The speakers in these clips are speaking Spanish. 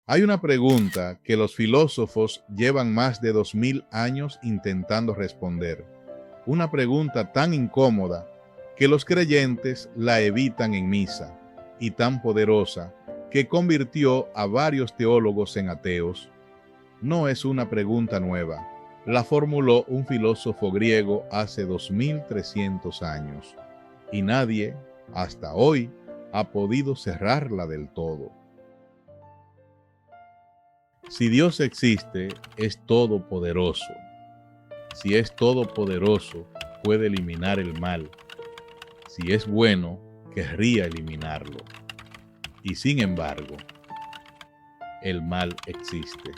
Hay una pregunta que los filósofos llevan más de 2000 años intentando responder. Una pregunta tan incómoda que los creyentes la evitan en misa y tan poderosa que convirtió a varios teólogos en ateos. No es una pregunta nueva. La formuló un filósofo griego hace 2300 años y nadie, hasta hoy, ha podido cerrarla del todo. Si Dios existe, es todopoderoso. Si es todopoderoso, puede eliminar el mal. Si es bueno, querría eliminarlo. Y sin embargo, el mal existe.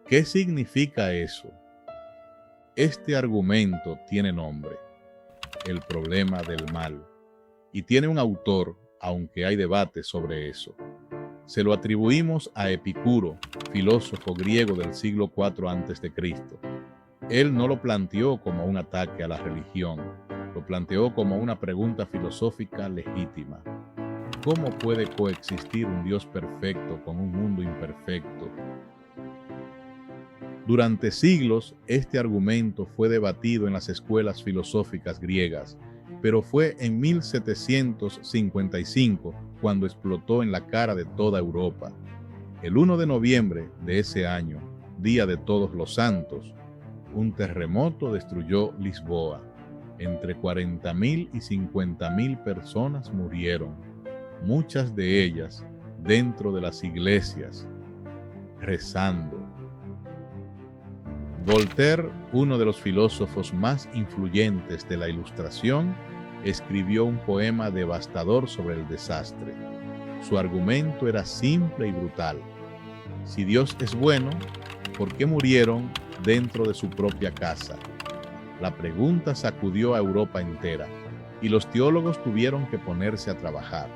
¿Qué significa eso? Este argumento tiene nombre: el problema del mal, y tiene un autor, aunque hay debate sobre eso. Se lo atribuimos a Epicuro, filósofo griego del siglo IV a.C. Él no lo planteó como un ataque a la religión, lo planteó como una pregunta filosófica legítima. ¿Cómo puede coexistir un Dios perfecto con un mundo imperfecto? Durante siglos, este argumento fue debatido en las escuelas filosóficas griegas, pero fue en 1755 cuando explotó en la cara de toda Europa. El 1 de noviembre de ese año, Día de Todos los Santos, un terremoto destruyó Lisboa. Entre 40.000 y 50.000 personas murieron, muchas de ellas dentro de las iglesias, rezando. Voltaire, uno de los filósofos más influyentes de la Ilustración, escribió un poema devastador sobre el desastre. Su argumento era simple y brutal. Si Dios es bueno, ¿por qué murieron dentro de su propia casa? La pregunta sacudió a Europa entera y los teólogos tuvieron que ponerse a trabajar.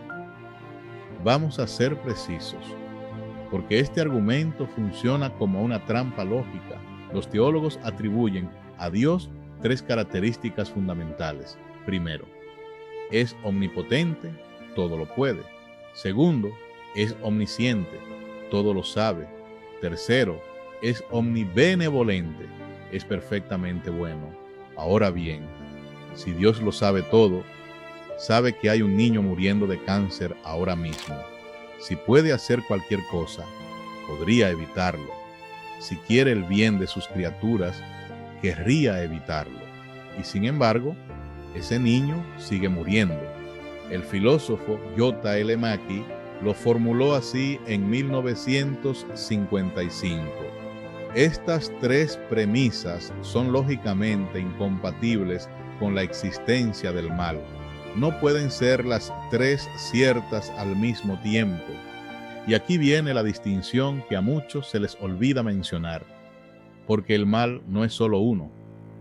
Vamos a ser precisos, porque este argumento funciona como una trampa lógica. Los teólogos atribuyen a Dios tres características fundamentales. Primero, es omnipotente, todo lo puede. Segundo, es omnisciente, todo lo sabe. Tercero, es omnibenevolente, es perfectamente bueno. Ahora bien, si Dios lo sabe todo, sabe que hay un niño muriendo de cáncer ahora mismo. Si puede hacer cualquier cosa, podría evitarlo. Si quiere el bien de sus criaturas, querría evitarlo. Y sin embargo, ese niño sigue muriendo. El filósofo J.L. Mackie lo formuló así en 1955. Estas tres premisas son lógicamente incompatibles con la existencia del mal. No pueden ser las tres ciertas al mismo tiempo. Y aquí viene la distinción que a muchos se les olvida mencionar, porque el mal no es solo uno.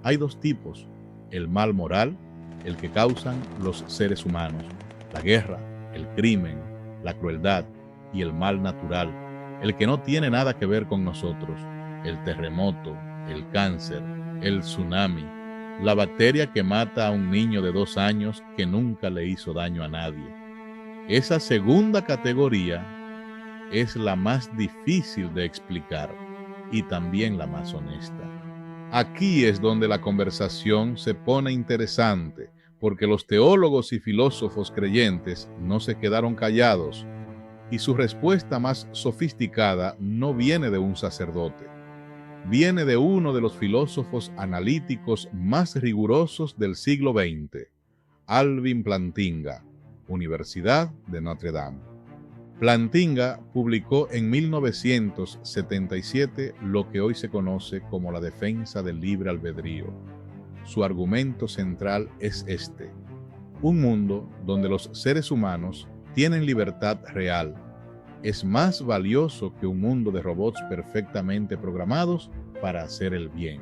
Hay dos tipos: el mal moral, el que causan los seres humanos, la guerra, el crimen, la crueldad, y el mal natural, el que no tiene nada que ver con nosotros, el terremoto, el cáncer, el tsunami, la bacteria que mata a un niño de 2 años que nunca le hizo daño a nadie. Esa segunda categoría es la más difícil de explicar y también la más honesta. Aquí es donde la conversación se pone interesante, porque los teólogos y filósofos creyentes no se quedaron callados, y su respuesta más sofisticada no viene de un sacerdote, viene de uno de los filósofos analíticos más rigurosos del siglo XX, Alvin Plantinga, Universidad de Notre Dame. Plantinga publicó en 1977 lo que hoy se conoce como la defensa del libre albedrío. Su argumento central es este: un mundo donde los seres humanos tienen libertad real es más valioso que un mundo de robots perfectamente programados para hacer el bien.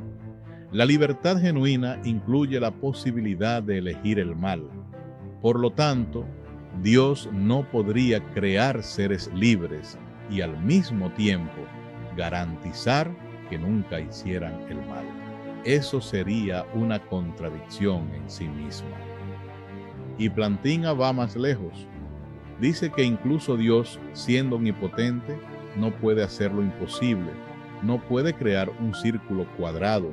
La libertad genuina incluye la posibilidad de elegir el mal. Por lo tanto, Dios no podría crear seres libres y al mismo tiempo garantizar que nunca hicieran el mal. Eso sería una contradicción en sí misma. Y Plantinga va más lejos. Dice que incluso Dios, siendo omnipotente, no puede hacer lo imposible, no puede crear un círculo cuadrado,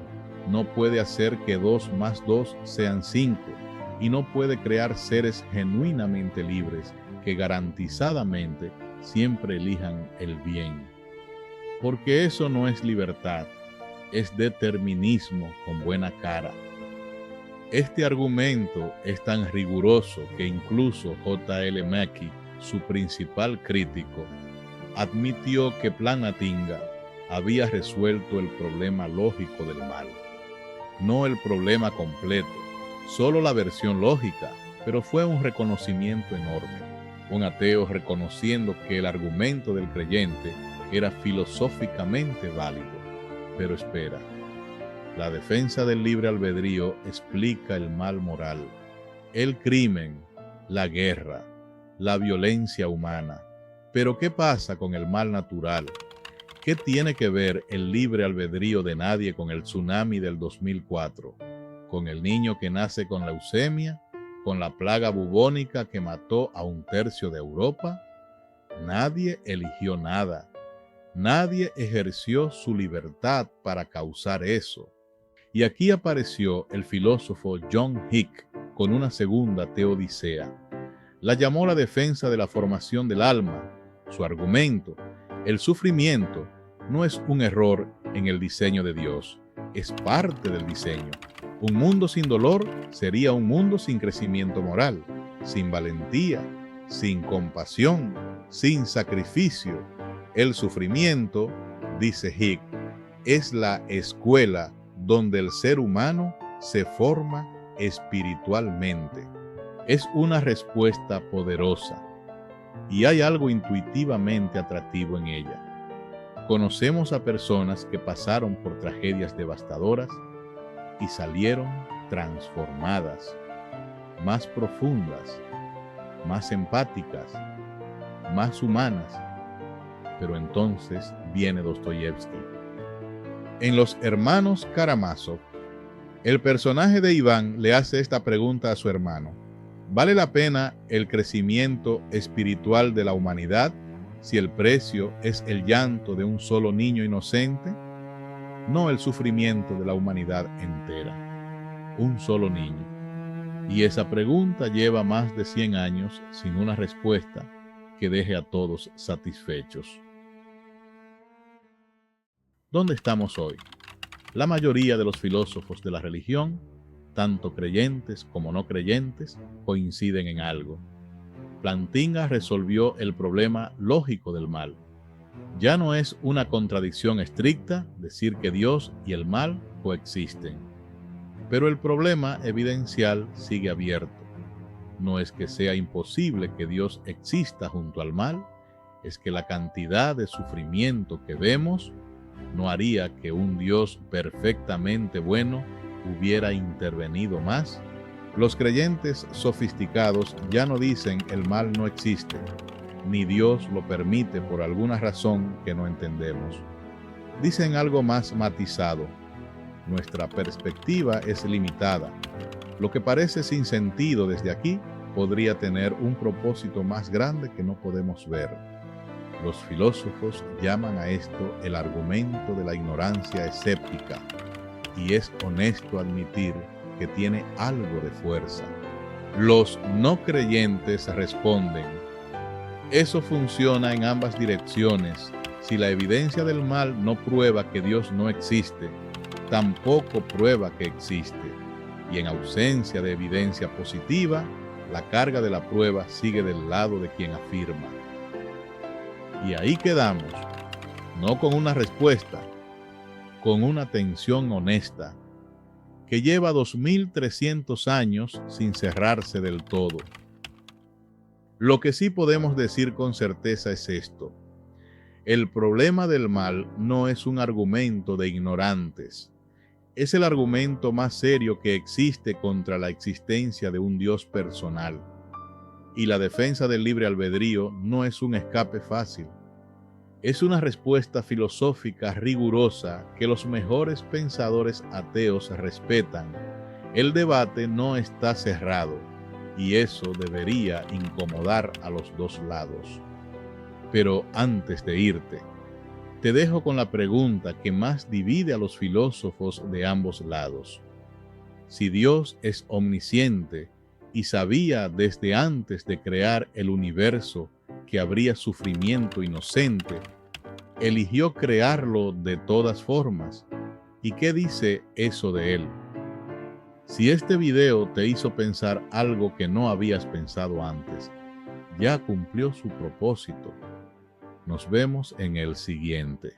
no puede hacer que 2 más 2 sean 5, y no puede crear seres genuinamente libres que garantizadamente siempre elijan el bien. Porque eso no es libertad, es determinismo con buena cara. Este argumento es tan riguroso que incluso J.L. Mackie, su principal crítico, admitió que Plantinga había resuelto el problema lógico del mal. No el problema completo, solo la versión lógica, pero fue un reconocimiento enorme. Un ateo reconociendo que el argumento del creyente era filosóficamente válido. Pero espera, la defensa del libre albedrío explica el mal moral, el crimen, la guerra, la violencia humana. Pero ¿qué pasa con el mal natural? ¿Qué tiene que ver el libre albedrío de nadie con el tsunami del 2004? ¿Con el niño que nace con leucemia? ¿Con la plaga bubónica que mató a 1/3 de Europa? Nadie eligió nada. Nadie ejerció su libertad para causar eso. Y aquí apareció el filósofo John Hick con una segunda teodicea. La llamó la defensa de la formación del alma. Su argumento: el sufrimiento no es un error en el diseño de Dios, es parte del diseño. Un mundo sin dolor sería un mundo sin crecimiento moral, sin valentía, sin compasión, sin sacrificio. El sufrimiento, dice Hick, es la escuela donde el ser humano se forma espiritualmente. Es una respuesta poderosa y hay algo intuitivamente atractivo en ella. Conocemos a personas que pasaron por tragedias devastadoras y salieron transformadas, más profundas, más empáticas, más humanas. Pero entonces viene Dostoyevsky. En Los Hermanos Karamazov, el personaje de Iván le hace esta pregunta a su hermano: ¿vale la pena el crecimiento espiritual de la humanidad si el precio es el llanto de un solo niño inocente? No el sufrimiento de la humanidad entera, un solo niño. Y esa pregunta lleva más de 100 años sin una respuesta que deje a todos satisfechos. ¿Dónde estamos hoy? La mayoría de los filósofos de la religión, tanto creyentes como no creyentes, coinciden en algo. Plantinga resolvió el problema lógico del mal. Ya no es una contradicción estricta decir que Dios y el mal coexisten. Pero el problema evidencial sigue abierto. No es que sea imposible que Dios exista junto al mal, es que la cantidad de sufrimiento que vemos no haría que un Dios perfectamente bueno hubiera intervenido más. Los creyentes sofisticados ya no dicen el mal no existe, ni Dios lo permite por alguna razón que no entendemos. Dicen algo más matizado: nuestra perspectiva es limitada. Lo que parece sin sentido desde aquí podría tener un propósito más grande que no podemos ver. Los filósofos llaman a esto el argumento de la ignorancia escéptica, y es honesto admitir que tiene algo de fuerza. Los no creyentes responden: eso funciona en ambas direcciones. Si la evidencia del mal no prueba que Dios no existe, tampoco prueba que existe. Y en ausencia de evidencia positiva, la carga de la prueba sigue del lado de quien afirma. Y ahí quedamos, no con una respuesta, con una tensión honesta, que lleva 2300 años sin cerrarse del todo. Lo que sí podemos decir con certeza es esto: el problema del mal no es un argumento de ignorantes, es el argumento más serio que existe contra la existencia de un Dios personal. Y la defensa del libre albedrío no es un escape fácil. Es una respuesta filosófica rigurosa que los mejores pensadores ateos respetan. El debate no está cerrado, y eso debería incomodar a los dos lados. Pero antes de irte, te dejo con la pregunta que más divide a los filósofos de ambos lados. Si Dios es omnisciente y sabía desde antes de crear el universo que habría sufrimiento inocente, eligió crearlo de todas formas. ¿Y qué dice eso de él? Si este video te hizo pensar algo que no habías pensado antes, ya cumplió su propósito. Nos vemos en el siguiente.